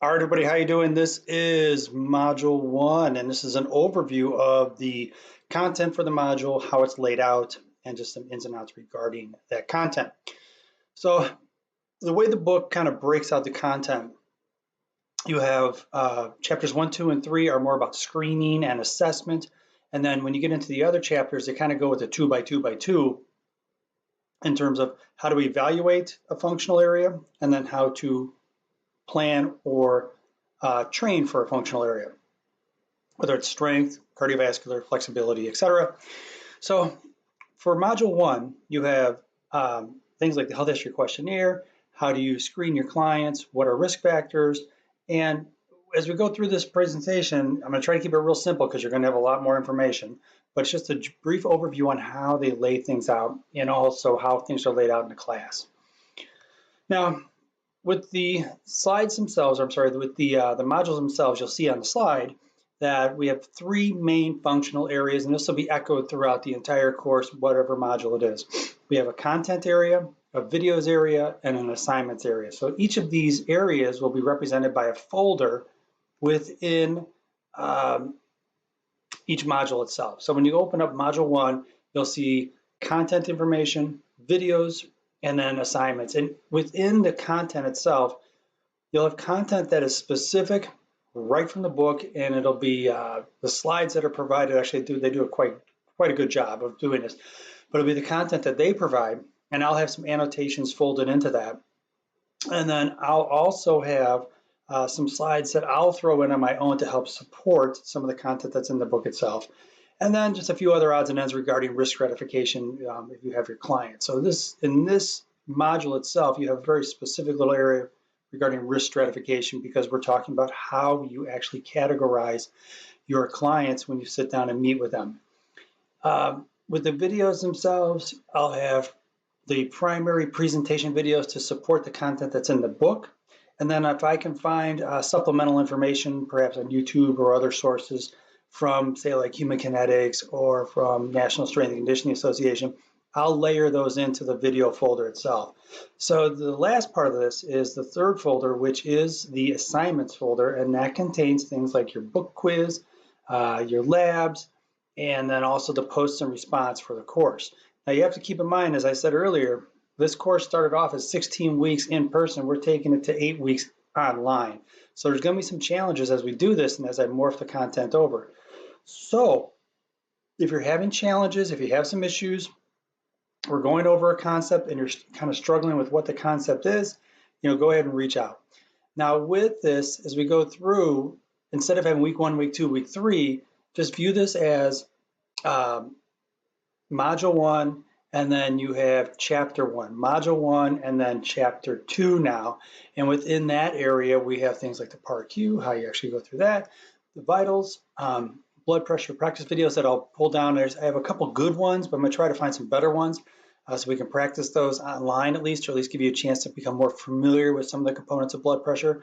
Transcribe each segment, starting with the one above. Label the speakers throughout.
Speaker 1: All right, everybody, how you doing? This is Module 1, and this is an overview of the content for the module, how it's laid out, and just some ins and outs regarding that content. So the way the book kind of breaks out the content, you have chapters 1, 2, and 3 are more about screening and assessment. And then when you get into the other chapters, they kind of go with a 2 by 2 by 2 in terms of how to evaluate a functional area and then how to plan or train for a functional area, whether it's strength, cardiovascular, flexibility, etc. So for Module 1, you have things like the health history questionnaire, how do you screen your clients, what are risk factors, and as we go through this presentation, I'm going to try to keep it real simple because you're going to have a lot more information, but it's just a brief overview on how they lay things out and also how things are laid out in the class. Now, with the slides themselves, with the modules themselves, you'll see on the slide that we have 3 main functional areas, and this will be echoed throughout the entire course, whatever module it is. We have a content area, a videos area, and an assignments area. So each of these areas will be represented by a folder within each module itself. So when you open up Module 1, you'll see content information, videos, and then assignments. And within the content itself, you'll have content that is specific right from the book, and it'll be the slides that are provided. Actually, they do quite a good job of doing this, but it'll be the content that they provide, and I'll have some annotations folded into that. And then I'll also have some slides that I'll throw in on my own to help support some of the content that's in the book itself. And then just a few other odds and ends regarding risk stratification if you have your clients. So in this module itself, you have a very specific little area regarding risk stratification because we're talking about how you actually categorize your clients when you sit down and meet with them. With the videos themselves, I'll have the primary presentation videos to support the content that's in the book. And then if I can find supplemental information, perhaps on YouTube or other sources, from say like Human Kinetics or from National Strength and Conditioning Association, I'll layer those into the video folder itself. So the last part of this is the third folder, which is the assignments folder, and that contains things like your book quiz, your labs, and then also the posts and response for the course. Now you have to keep in mind, as I said earlier, this course started off as 16 weeks in person. We're taking it to 8 weeks online. So there's going to be some challenges as we do this and as I morph the content over. So if you're having challenges, if you have some issues, we're going over a concept and you're kind of struggling with what the concept is, go ahead and reach out. Now with this, as we go through, instead of having week 1, week 2, week 3, just view this as module 1, and then you have chapter 1, module 1, and then chapter 2 now. And within that area, we have things like the Part Q, how you actually go through that, the vitals, blood pressure practice videos that I'll pull down. I have a couple good ones, but I'm going to try to find some better ones so we can practice those online at least, or at least give you a chance to become more familiar with some of the components of blood pressure.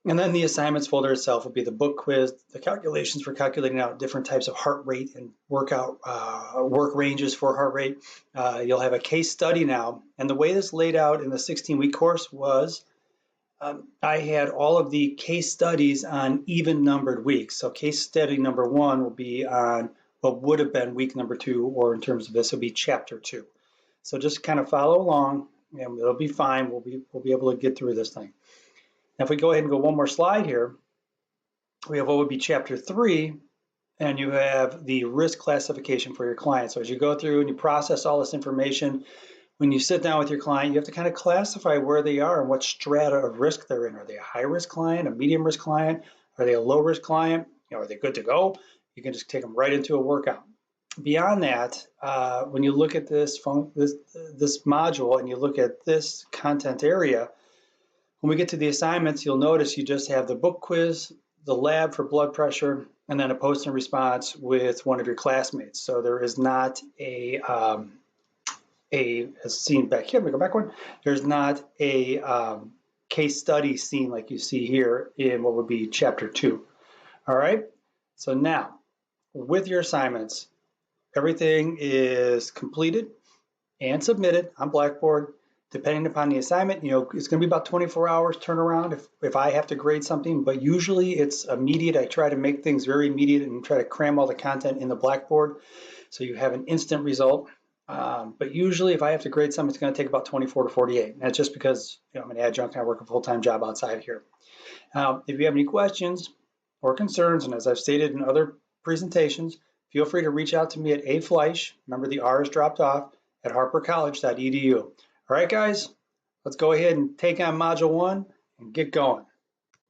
Speaker 1: And then the assignments folder itself will be the book quiz, the calculations for calculating out different types of heart rate and work ranges for heart rate. You'll have a case study now. And the way this laid out in the 16-week course was I had all of the case studies on even numbered weeks. So case study number 1 will be on what would have been week number 2, or in terms of this will be chapter 2. So just kind of follow along and it'll be fine. We'll be able to get through this thing. Now if we go ahead and go one more slide here, we have what would be chapter 3, and you have the risk classification for your client. So as you go through and you process all this information, when you sit down with your client, you have to kind of classify where they are and what strata of risk they're in. Are they a high-risk client, a medium-risk client? Are they a low-risk client? Are they good to go? You can just take them right into a workout. Beyond that, when you look at this module and you look at this content area, when we get to the assignments, you'll notice you just have the book quiz, the lab for blood pressure, and then a post and response with one of your classmates. So there is not as seen back here, let me go back one. There's not a case study scene like you see here in what would be chapter 2. All right, so now with your assignments, everything is completed and submitted on Blackboard. depending upon the assignment, it's going to be about 24 hours turnaround if I have to grade something, but usually it's immediate. I try to make things very immediate and try to cram all the content in the Blackboard so you have an instant result. But usually if I have to grade something, it's going to take about 24 to 48. And that's just because I'm an adjunct and I work a full-time job outside of here. If you have any questions or concerns, and as I've stated in other presentations, feel free to reach out to me at afleisch, remember the R is dropped off, at harpercollege.edu. All right, guys, let's go ahead and take on Module 1 and get going.